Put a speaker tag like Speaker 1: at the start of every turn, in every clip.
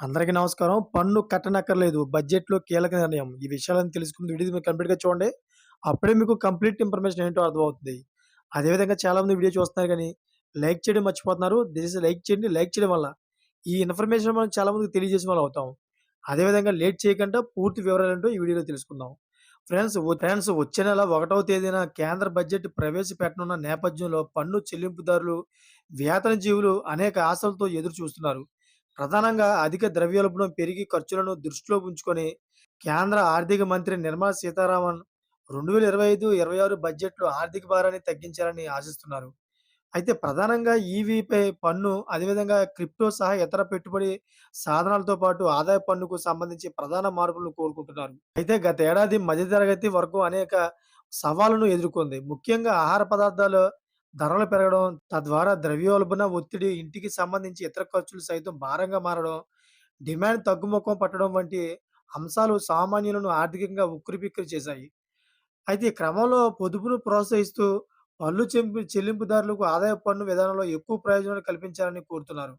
Speaker 1: అందరికీ నమస్కారం. పన్ను కట్టనక్కర్లేదు. బడ్జెట్‌లో కీలక నిర్ణయం. ఈ విషయాలను తెలుసుకుంది వీడియో మీరు కంప్లీట్‌గా చూడండి. అప్పుడే మీకు కంప్లీట్ ఇన్ఫర్మేషన్ ఏంటో అర్థమవుతుంది. అదేవిధంగా చాలామంది వీడియో చూస్తున్నారు గానీ, లైక్ చేయడం మర్చిపోతున్నారు. దయచేసి లైక్ చేయండి. లైక్ చేయడం వల్ల ఈ ఇన్ఫర్మేషన్ మనం చాలా మందికి తెలియజేసిన వాళ్ళం అవుతాం. అదేవిధంగా లేట్ చేయకుండా పూర్తి వివరాలేంటో ఈ వీడియోలో తెలుసుకుందాం. ఫ్రెండ్స్ వచ్చే నెల 1వ తేదీన కేంద్ర బడ్జెట్ ప్రవేశపెట్టనున్న నేపథ్యంలో పన్ను చెల్లింపుదారులు, వేతనజీవులు అనేక ఆశలతో ఎదురు చూస్తున్నారు. ప్రధానంగా అధిక ద్రవ్యోల్బణం పెరిగి ఖర్చులను దృష్టిలో ఉంచుకొని కేంద్ర ఆర్థిక మంత్రి నిర్మలా సీతారామన్ 2025-26 బడ్జెట్‌లో ఆర్థిక భారాన్ని తగ్గించాలని ఆశిస్తున్నారు. అయితే ప్రధానంగా ఈవీపై పన్ను, అదేవిధంగా క్రిప్టో సహా ఇతర పెట్టుబడి సాధనాలతో పాటు ఆదాయ పన్నుకు సంబంధించి ప్రధాన మార్పులను కోరుకుంటున్నారు. అయితే గత ఏడాది మధ్యతరగతి వర్గం అనేక సవాళ్లను ఎదుర్కొంది. ముఖ్యంగా ఆహార పదార్థాల ధరలు పెరగడం, తద్వారా ద్రవ్యోల్బణ ఒత్తిడి, ఇంటికి సంబంధించి ఇతర ఖర్చులు సైతం భారంగా మారడం, డిమాండ్ తగ్గుముఖం పట్టడం వంటి అంశాలు సామాన్యులను ఆర్థికంగా ఉక్కిరిబిక్కిరి చేశాయి. అయితే ఈ క్రమంలో పొదుపును ప్రోత్సహిస్తూ చెల్లింపుదారులకు ఆదాయ పన్ను విధానంలో ఎక్కువ ప్రయోజనాలు కల్పించాలని కోరుతున్నారు.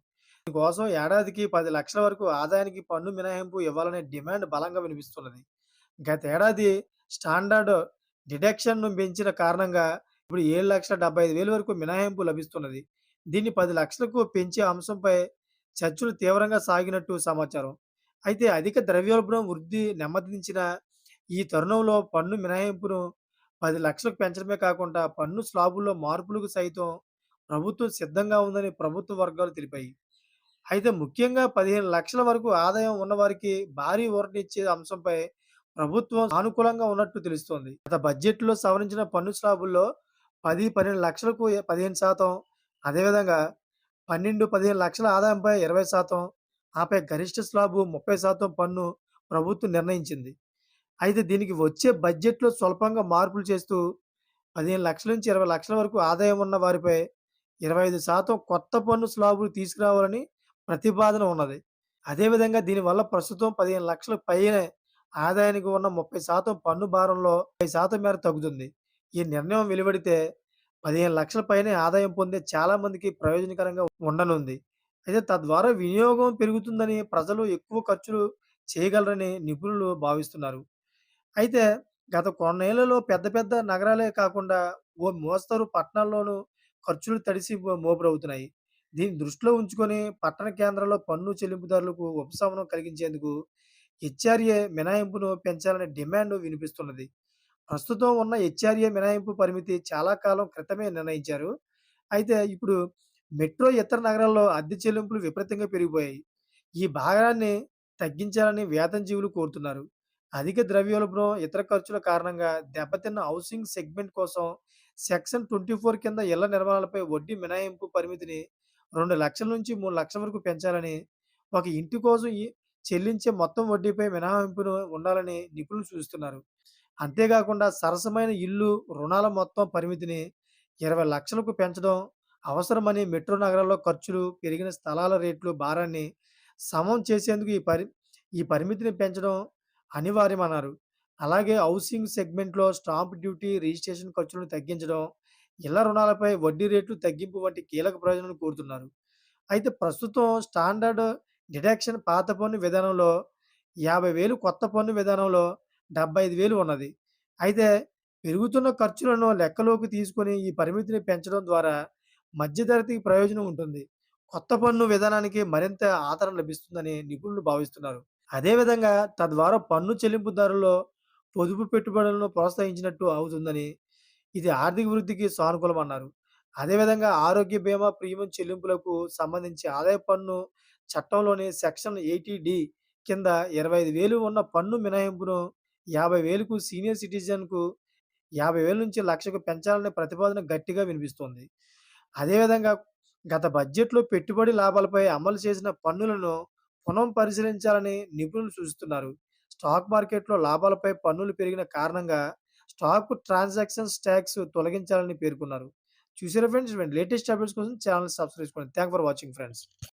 Speaker 1: దీనికోసం ఏడాదికి 10 లక్షల వరకు ఆదాయానికి పన్ను మినహాయింపు ఇవ్వాలనే డిమాండ్ బలంగా వినిపిస్తున్నది. గతేడాది స్టాండర్డ్ డిడక్షన్‌ను పెంచిన కారణంగా ఇప్పుడు 7,75,000 వరకు మినహాయింపు లభిస్తున్నది. దీన్ని 10 లక్షలకు పెంచే అంశంపై చర్చలు తీవ్రంగా సాగినట్టు సమాచారం. అయితే అధిక ద్రవ్యోల్బణం వృద్ధి నెమ్మదించిన ఈ తరుణంలో పన్ను మినహాయింపును 10 లక్షలకు పెంచడమే కాకుండా పన్ను స్లాబుల్లో మార్పులకు సైతం ప్రభుత్వం సిద్ధంగా ఉందని ప్రభుత్వ వర్గాలు తెలిపాయి. అయితే ముఖ్యంగా 15 లక్షల వరకు ఆదాయం ఉన్నవారికి భారీ ఊరటనిచ్చే అంశంపై ప్రభుత్వం సానుకూలంగా ఉన్నట్టు తెలుస్తోంది. గత బడ్జెట్‌లో సవరించిన పన్ను స్లాబుల్లో 10, 12 లక్షలకు 15% అదేవిధంగా 12, 15 లక్షల ఆదాయంపై 20% ఆపై గరిష్ట స్లాబు 30% పన్ను ప్రభుత్వం నిర్ణయించింది. అయితే దీనికి వచ్చే బడ్జెట్‌లో స్వల్పంగా మార్పులు చేస్తూ 15 లక్షల నుంచి 20 లక్షల వరకు ఆదాయం ఉన్న వారిపై 25% కొత్త పన్ను స్లాబులు తీసుకురావాలని ప్రతిపాదన ఉన్నది. అదేవిధంగా దీనివల్ల ప్రస్తుతం 15 లక్షల పైనే ఆదాయానికి ఉన్న 30% పన్ను భారంలో 50% మేర తగ్గుతుంది. ఈ నిర్ణయం వెలువడితే 15 లక్షల పైనే ఆదాయం పొందే చాలా మందికి ప్రయోజనకరంగా ఉండనుంది. అయితే తద్వారా వినియోగం పెరుగుతుందని, ప్రజలు ఎక్కువ ఖర్చులు చేయగలరని నిపుణులు భావిస్తున్నారు. అయితే గత కొన్నేళ్లలో పెద్ద పెద్ద నగరాలే కాకుండా ఓ మోస్తరు పట్టణాల్లోనూ ఖర్చులు తడిసి మోపురవుతున్నాయి. దీన్ని దృష్టిలో ఉంచుకొని పట్టణ కేంద్రాల్లో పన్ను చెల్లింపుదారులకు ఉపశమనం కలిగించేందుకు హెచ్ఆర్ఏ మినహాయింపును పెంచాలనే డిమాండ్ వినిపిస్తున్నది. ప్రస్తుతం ఉన్న హెచ్ఆర్ఏ మినహాయింపు పరిమితి చాలా కాలం క్రితమే నిర్ణయించారు. అయితే ఇప్పుడు మెట్రో ఇతర నగరాల్లో అద్దె చెల్లింపులు విపరీతంగా పెరిగిపోయాయి. ఈ భాగాన్ని తగ్గించాలని వేతనజీవులు కోరుతున్నారు. అధిక ద్రవ్యోల్బణం, ఇతర ఖర్చుల కారణంగా దెబ్బతిన్న హౌసింగ్ సెగ్మెంట్ కోసం సెక్షన్ 24 కింద ఇళ్ల నిర్మాణాలపై వడ్డీ మినహాయింపు పరిమితిని 2,00,000 నుంచి 3,00,000 వరకు పెంచాలని, ఒక ఇంటి కోసం చెల్లించే మొత్తం వడ్డీపై మినహాయింపును ఉండాలని నిపుణులు సూచిస్తున్నారు. అంతేకాకుండా సరసమైన ఇల్లు రుణాల మొత్తం పరిమితిని 20,00,000కు పెంచడం అవసరమని, మెట్రో నగరాల్లో ఖర్చులు, పెరిగిన స్థలాల రేట్లు భారాన్ని సమం చేసేందుకు ఈ పరిమితిని పెంచడం అనివార్యమన్నారు. అలాగే హౌసింగ్ సెగ్మెంట్‌లో స్టాంప్ డ్యూటీ, రిజిస్ట్రేషన్ ఖర్చులను తగ్గించడం, ఇళ్ల రుణాలపై వడ్డీ రేట్లు తగ్గింపు వంటి కీలక ప్రయోజనాలు కోరుతున్నారు. అయితే ప్రస్తుతం స్టాండర్డ్ డిడక్షన్ పాత పన్ను విధానంలో 50,000, కొత్త పన్ను విధానంలో 75,000 ఉన్నది. అయితే పెరుగుతున్న ఖర్చులను లెక్కలోకి తీసుకొని ఈ పరిమితిని పెంచడం ద్వారా మధ్యతరగతికి ప్రయోజనం ఉంటుంది. కొత్త పన్ను విధానానికి మరింత ఆదరణ లభిస్తుందని నిపుణులు భావిస్తున్నారు. అదేవిధంగా తద్వారా పన్ను చెల్లింపుదారుల్లో పొదుపు పెట్టుబడులను ప్రోత్సహించినట్టు అవుతుందని, ఇది ఆర్థిక వృద్ధికి సానుకూలమన్నారు. అదేవిధంగా ఆరోగ్య బీమా ప్రీమియం చెల్లింపులకు సంబంధించి ఆదాయ పన్ను చట్టంలోని సెక్షన్ 80డి కింద 25,000 ఉన్న పన్ను మినహాయింపును 50,000కు, సీనియర్ సిటిజన్‌కు 50,000 నుంచి 1,00,000కు పెంచాలనే ప్రతిపాదన గట్టిగా వినిపిస్తోంది. అదేవిధంగా గత బడ్జెట్‌లో పెట్టుబడి లాభాలపై అమలు చేసిన పన్నులను పునఃపరిశీలించాలని నిపుణులు సూచిస్తున్నారు. స్టాక్ మార్కెట్‌లో లాభాలపై పన్నులు పెరిగిన కారణంగా స్టాక్ ట్రాన్సాక్షన్స్ టాక్స్ తొలగించాలని పేర్కొన్నారు. చూసారా ఫ్రెండ్స్? ఇటువంటి లేటెస్ట్ అప్డేట్స్ కోసం ఛానెల్ సబ్స్క్రైబ్ చేసుకోండి. Thanks for watching friends.